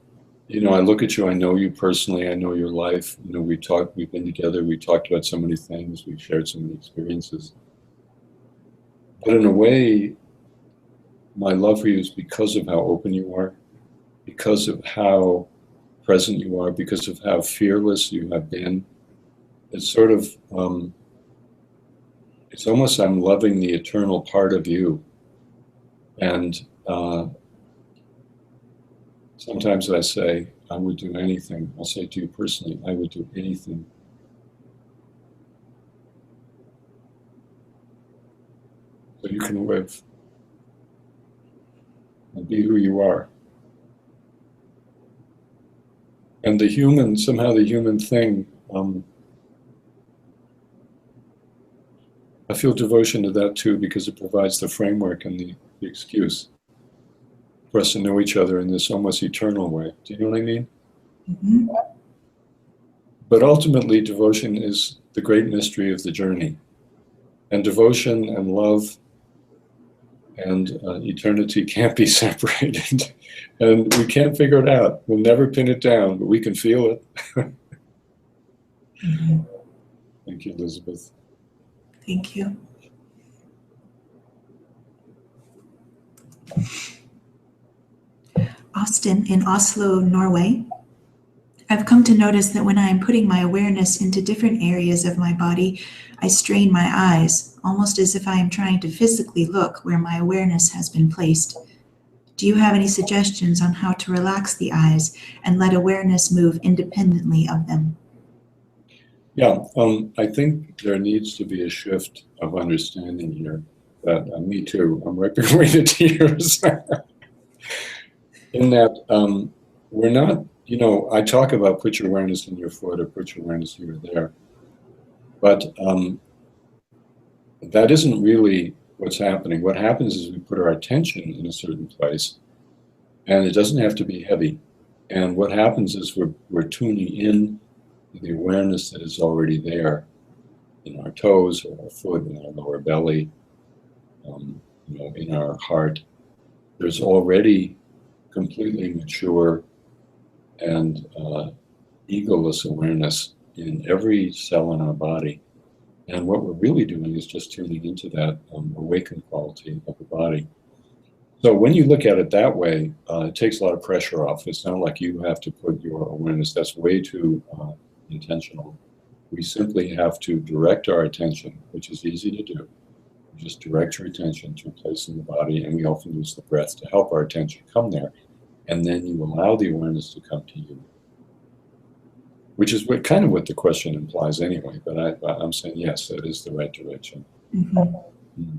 I look at you, I know you personally, I know your life, we've been together, we talked about so many things, we've shared so many experiences. But in a way, my love for you is because of how open you are, because of how present you are, because of how fearless you have been. It's sort of, it's almost I'm loving the eternal part of you. And sometimes I say, I would do anything. I'll say to you personally, I would do anything so you can live and be who you are. And somehow the human thing, I feel devotion to that too, because it provides the framework and the excuse for us to know each other in this almost eternal way. Do you know what I mean? Mm-hmm. But ultimately, devotion is the great mystery of the journey. And devotion and love and eternity can't be separated. And we can't figure it out. We'll never pin it down, but we can feel it. Mm-hmm. Thank you, Elizabeth. Thank you. Austin in Oslo, Norway. I've come to notice that when I am putting my awareness into different areas of my body, I strain my eyes, almost as if I am trying to physically look where my awareness has been placed. Do you have any suggestions on how to relax the eyes and let awareness move independently of them? Yeah, I think there needs to be a shift of understanding here. That me too, I'm wiping away the tears. In that we're not, I talk about put your awareness in your foot or put your awareness here or there, but that isn't really what's happening. What happens is we put our attention in a certain place, and it doesn't have to be heavy. And what happens is we're tuning in to the awareness that is already there in our toes or our foot, in our lower belly, in our heart. There's already completely mature and egoless awareness in every cell in our body. And what we're really doing is just tuning into that awakened quality of the body. So when you look at it that way, it takes a lot of pressure off. It's not like you have to put your awareness, that's way too intentional. We simply have to direct our attention, which is easy to do. Just direct your attention to a place in the body, and we often use the breath to help our attention come there. And then you allow the awareness to come to you, which is what kind of what the question implies anyway. But I'm saying, yes, that is the right direction. Mm-hmm. Mm-hmm.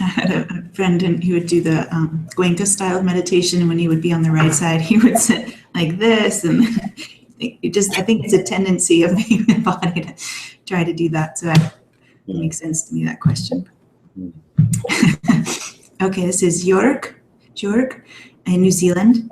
I had a friend who would do the Goenka style meditation, and when he would be on the right side, he would sit like this, and I think it's a tendency of the human body to try to do that. So it makes sense to me, that question. Okay, this is Jorg in New Zealand.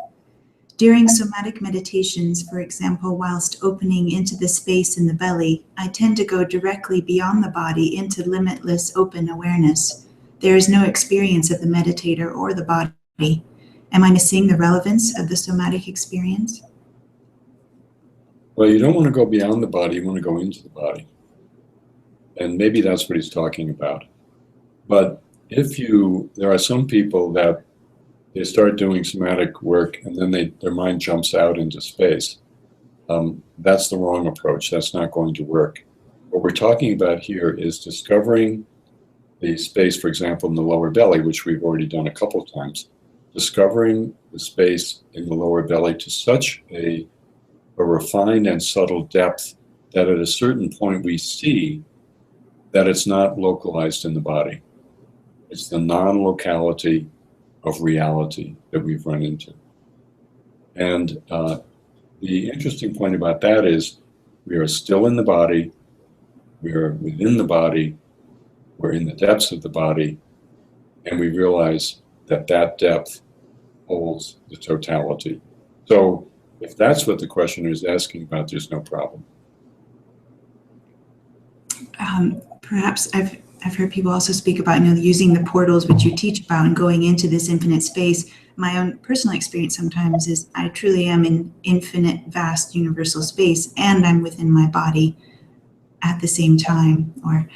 During somatic meditations, for example, whilst opening into the space in the belly, I tend to go directly beyond the body into limitless open awareness. There is no experience of the meditator or the body. Am I missing the relevance of the somatic experience? Well, you don't want to go beyond the body, you want to go into the body. And maybe that's what he's talking about. But there are some people that they start doing somatic work and then their mind jumps out into space. That's the wrong approach. That's not going to work. What we're talking about here is discovering the space, for example, in the lower belly, which we've already done a couple of times, discovering the space in the lower belly to such a refined and subtle depth that at a certain point we see that it's not localized in the body. It's the non-locality of reality that we've run into. And the interesting point about that is we are still in the body, we are within the body, we're in the depths of the body, and we realize that depth holds the totality. So if that's what the questioner is asking about, there's no problem. Perhaps I've heard people also speak about, using the portals which you teach about and going into this infinite space. My own personal experience sometimes is I truly am in infinite, vast, universal space, and I'm within my body at the same time, or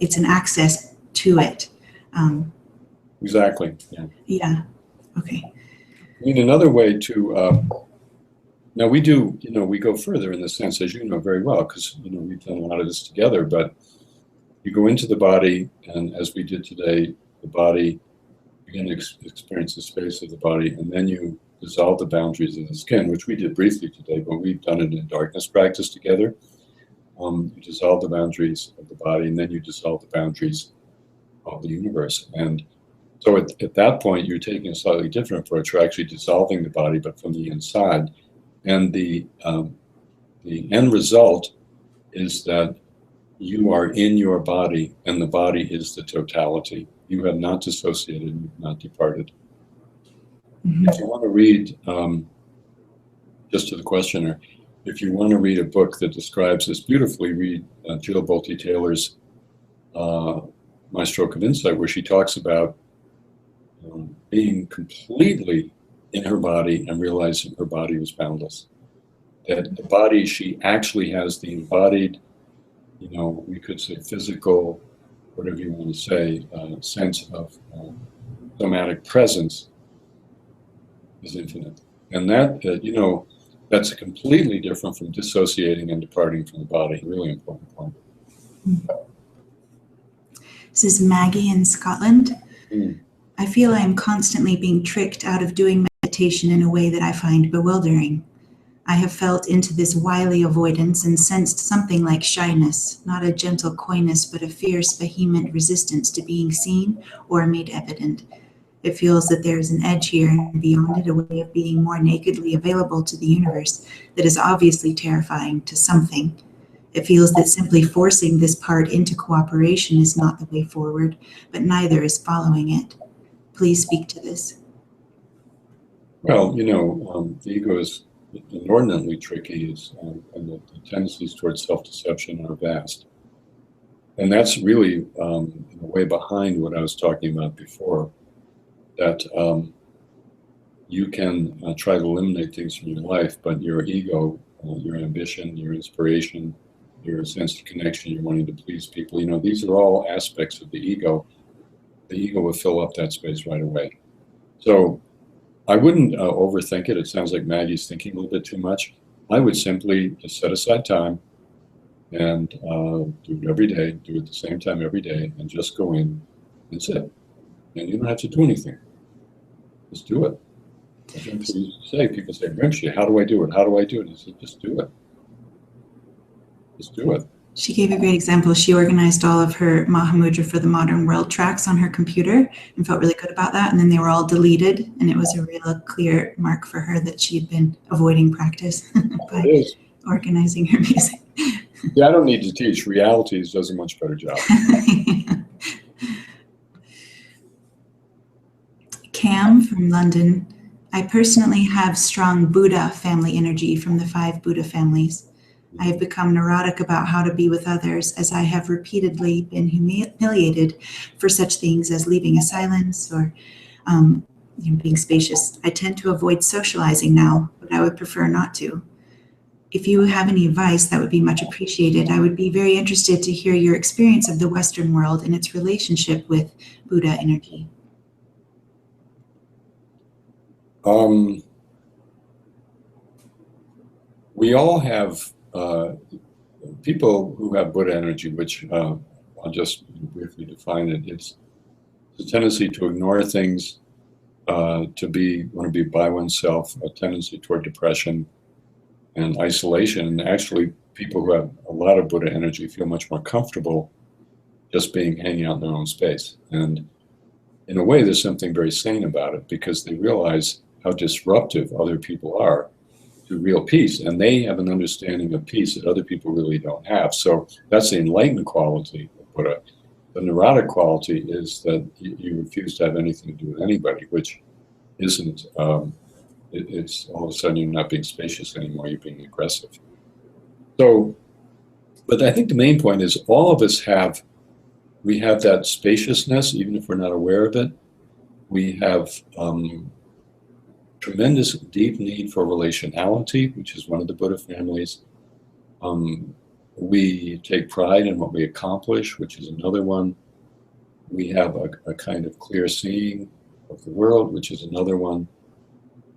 it's an access to it. Exactly. Yeah. Yeah. Okay. I mean, another way to now we do, we go further in the sense, as you know very well, because we've done a lot of this together. But you go into the body, and as we did today, the body begin to experience the space of the body, and then you dissolve the boundaries of the skin, which we did briefly today, but we've done it in darkness practice together. You dissolve the boundaries of the body, and then you dissolve the boundaries of the universe. And so at that point, you're taking a slightly different approach. You're actually dissolving the body, but from the inside. And the end result is that you are in your body, and the body is the totality. You have not dissociated, you have not departed. Mm-hmm. If you want to read, just to the questioner, if you want to read a book that describes this beautifully, read Jill Bolte Taylor's My Stroke of Insight, where she talks about being completely in her body and realizing her body was boundless. That the body, she actually has the embodied, we could say physical, whatever you want to say, sense of somatic presence is infinite. And that, that's completely different from dissociating and departing from the body. Really important point. This is Maggie in Scotland. I feel I am constantly being tricked out of doing meditation in a way that I find bewildering. I have felt into this wily avoidance and sensed something like shyness, not a gentle coyness, but a fierce, vehement resistance to being seen or made evident. It feels that there is an edge here, and beyond it, a way of being more nakedly available to the universe that is obviously terrifying to something. It feels that simply forcing this part into cooperation is not the way forward, but neither is following it. Please speak to this. Well, the ego is inordinately tricky, and the tendencies towards self-deception are vast. And that's really in a way behind what I was talking about before, that you can try to eliminate things from your life, but your ego, your ambition, your inspiration, your sense of connection, you're wanting to please people. These are all aspects of the ego. The ego will fill up that space right away. So I wouldn't overthink it. It sounds like Maggie's thinking a little bit too much. I would simply just set aside time and do it every day, do it at the same time every day, and just go in and sit. And you don't have to do anything. Just do it. People say, Reggie, how do I do it? How do I do it? I said, just do it. Just do it. She gave a great example. She organized all of her Mahamudra for the Modern World tracks on her computer and felt really good about that. And then they were all deleted. And it was a real clear mark for her that she had been avoiding practice by organizing her music. Yeah, I don't need to teach. Realities does a much better job. Cam from London. I personally have strong Buddha family energy from the 5 Buddha families. I have become neurotic about how to be with others, as I have repeatedly been humiliated for such things as leaving a silence or being spacious. I tend to avoid socializing now, but I would prefer not to. If you have any advice, that would be much appreciated. I would be very interested to hear your experience of the Western world and its relationship with Buddha energy. We all have people who have Buddha energy, which I'll just briefly define it. It's a tendency to ignore things, want to be by oneself, a tendency toward depression and isolation. And actually, people who have a lot of Buddha energy feel much more comfortable just hanging out in their own space. And in a way, there's something very sane about it, because they realize how disruptive other people are to real peace, and they have an understanding of peace that other people really don't have. So that's the enlightened quality of Buddha. The neurotic quality is that you refuse to have anything to do with anybody, which isn't, it's all of a sudden you're not being spacious anymore, you're being aggressive. So, but I think the main point is all of us have that spaciousness, even if we're not aware of it. We have tremendous deep need for relationality, which is one of the Buddha families. We take pride in what we accomplish, which is another one. We have a kind of clear seeing of the world, which is another one.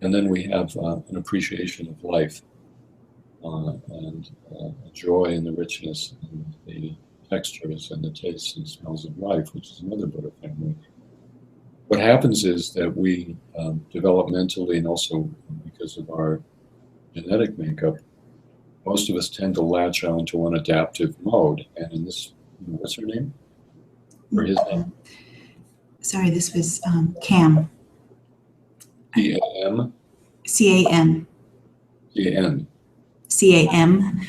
And then we have an appreciation of life and a joy in the richness and the textures and the tastes and smells of life, which is another Buddha family. What happens is that we developmentally, and also because of our genetic makeup, most of us tend to latch on to one adaptive mode. And in this, what's her name? Or his name? Sorry, this was Cam. C-A-M? C-A-M. C-A-M. C-A-M.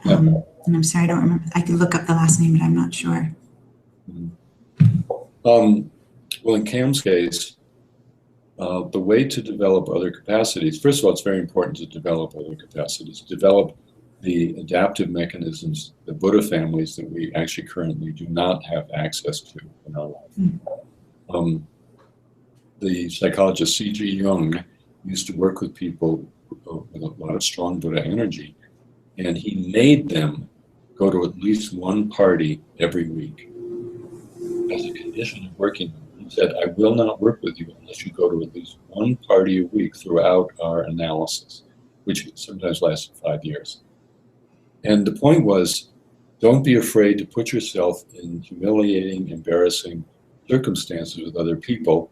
And I'm sorry, I don't remember. I can look up the last name, but I'm not sure. Well, in Cam's case, the way to develop other capacities, first of all, it's very important to develop other capacities, develop the adaptive mechanisms, the Buddha families that we actually currently do not have access to in our life. The psychologist C.G. Jung used to work with people with a lot of strong Buddha energy, and he made them go to at least one party every week as a condition of working. He said, I will not work with you unless you go to at least one party a week throughout our analysis, which sometimes lasted 5 years. And the point was, don't be afraid to put yourself in humiliating, embarrassing circumstances with other people,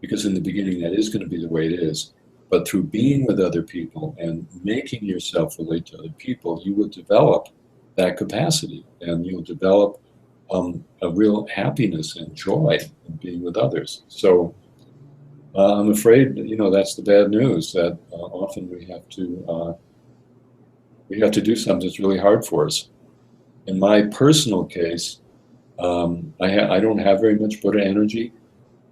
because in the beginning that is going to be the way it is. But through being with other people and making yourself relate to other people, you will develop that capacity, and you'll develop a real happiness and joy in being with others. So I'm afraid, that's the bad news, that often we have to do something that's really hard for us. In my personal case, I don't have very much Buddha energy,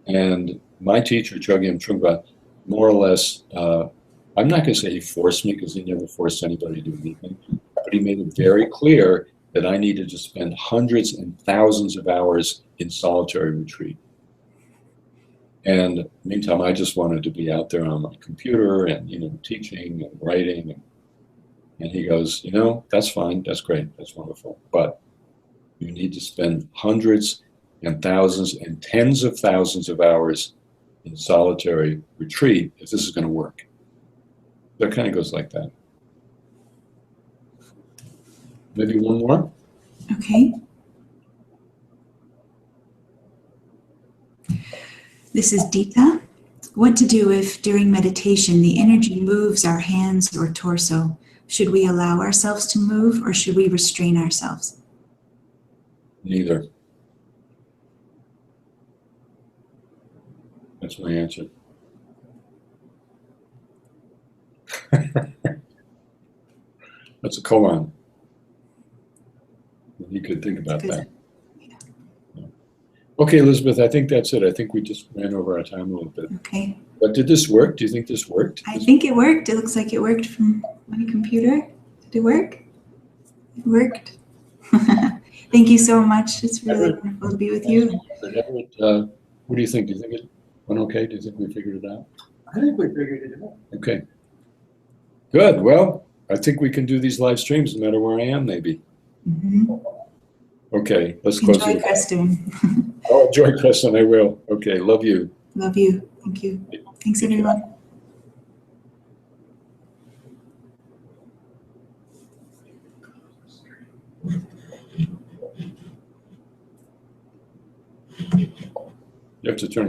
and my teacher, Chogyam Trungpa, more or less, I'm not going to say he forced me, because he never forced anybody to do anything, but he made it very clear that I needed to spend hundreds and thousands of hours in solitary retreat. And meantime, I just wanted to be out there on my computer and, teaching and writing. And he goes, you know, that's fine, that's great, that's wonderful, but you need to spend hundreds and thousands and tens of thousands of hours in solitary retreat if this is going to work. So it kind of goes like that. Maybe one more? Okay. This is Dita. What to do if during meditation the energy moves our hands or torso? Should we allow ourselves to move or should we restrain ourselves? Neither. That's my answer. That's a koan. You could think about that. Yeah. Okay, Elizabeth, I think that's it. I think we just ran over our time a little bit. Okay. But did this work? Do you think this worked? I think it worked. It looks like it worked from my computer. Did it work? It worked. Thank you so much. It's really wonderful to be with you. What do you think? Do you think it went okay? Do you think we figured it out? I think we figured it out. Okay. Good. Well, I think we can do these live streams no matter where I am, maybe. Mm-hmm. Okay, let's close Enjoy it. Crestone. Oh, enjoy Crestone. I will. Okay, love you. Love you. Thank you. Thanks, everyone. You have to turn